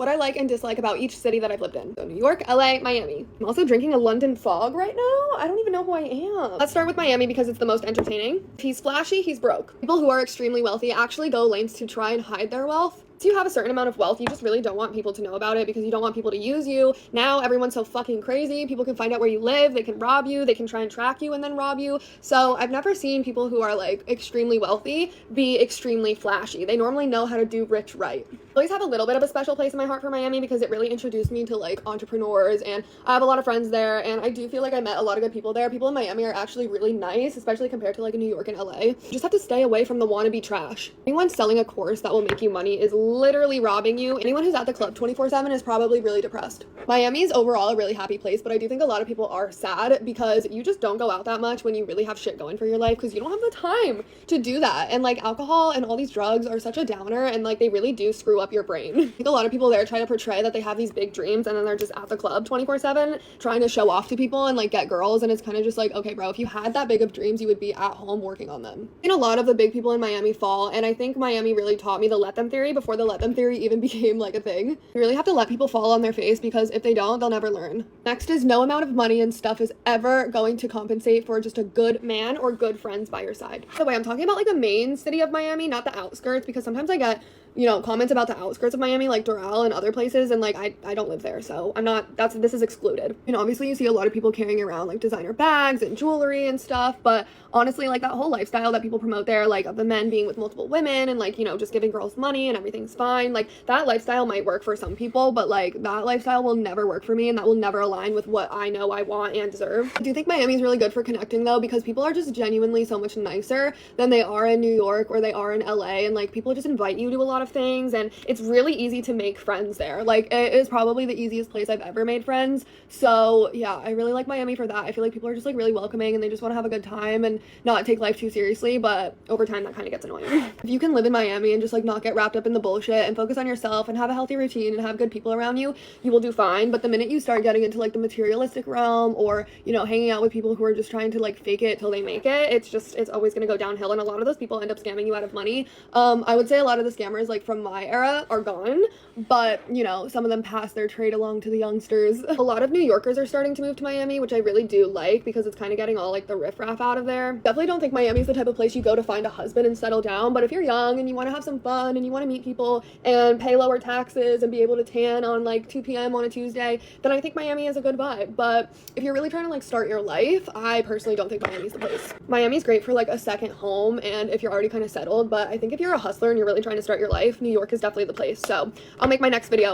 what I like and dislike about each city that I've lived in. So New York, LA, Miami. I'm also drinking a London Fog right now. I don't even know who I am. Let's start with Miami because it's the most entertaining. If he's flashy, he's broke. People who are extremely wealthy actually go lengths to try and hide their wealth. Once you have a certain amount of wealth, you just really don't want people to know about it because you don't want people to use you. Now everyone's so fucking crazy. People can find out where you live, they can rob you, they can try and track you and then rob you. So I've never seen people who are like extremely wealthy be extremely flashy. They normally know how to do rich right. I always have a little bit of a special place in my heart for Miami because it really introduced me to like entrepreneurs, and I have a lot of friends there, and I do feel like I met a lot of good people there. People in Miami are actually really nice, especially compared to like New York and LA. You just have to stay away from the wannabe trash. Anyone selling a course that will make you money is literally robbing you. Anyone who's at the club 24/7 is probably really depressed. Miami is overall a really happy place, but I do think a lot of people are sad because you just don't go out that much when you really have shit going for your life because you don't have the time to do that. And like alcohol and all these drugs are such a downer, and like they really do screw up your brain. I think a lot of people there try to portray that they have these big dreams and then they're just at the club 24/7 trying to show off to people and like get girls, and it's kind of just like, okay bro, if you had that big of dreams you would be at home working on them. I've seen a lot of the big people in Miami fall, and I think Miami really taught me the let them theory before the let them theory even became like a thing. You really have to let people fall on their face because if they don't, they'll never learn. Next is no amount of money and stuff is ever going to compensate for just a good man or good friends by your side. By the way, I'm talking about like the main city of Miami, not the outskirts, because sometimes I get, you know, comments about the outskirts of Miami, like Doral and other places, and like I don't live there, so I'm not, this is excluded. You know, obviously you see a lot of people carrying around like designer bags and jewelry and stuff, but honestly, like that whole lifestyle that people promote there, like of the men being with multiple women and like, you know, just giving girls money and everything's fine, like that lifestyle might work for some people, but like that lifestyle will never work for me, and that will never align with what I know I want and deserve. I do think Miami is really good for connecting though, because people are just genuinely so much nicer than they are in New York or they are in LA, and like people just invite you to a lot of things, and it's really easy to make friends there. Like it is probably the easiest place I've ever made friends. So yeah, I really like Miami for that. I feel like people are just like really welcoming and they just want to have a good time and not take life too seriously, but over time that kind of gets annoying. If you can live in Miami and just like not get wrapped up in the bullshit and focus on yourself and have a healthy routine and have good people around you, you will do fine. But the minute you start getting into like the materialistic realm, or you know, hanging out with people who are just trying to like fake it till they make it, it's always going to go downhill, and a lot of those people end up scamming you out of money. I would say a lot of the scammers like from my era are gone, but you know, some of them pass their trade along to the youngsters. A lot of New Yorkers are starting to move to Miami, which I really do like because it's kind of getting all like the riffraff out of there. Definitely don't think Miami's the type of place you go to find a husband and settle down, but if you're young and you want to have some fun and you want to meet people and pay lower taxes and be able to tan on like 2 p.m. on a Tuesday, then I think Miami is a good vibe. But if you're really trying to like start your life, I personally don't think Miami's the place. Miami's great for like a second home and if you're already kind of settled, but I think if you're a hustler and you're really trying to start your life, New York is definitely the place. So I'll make my next video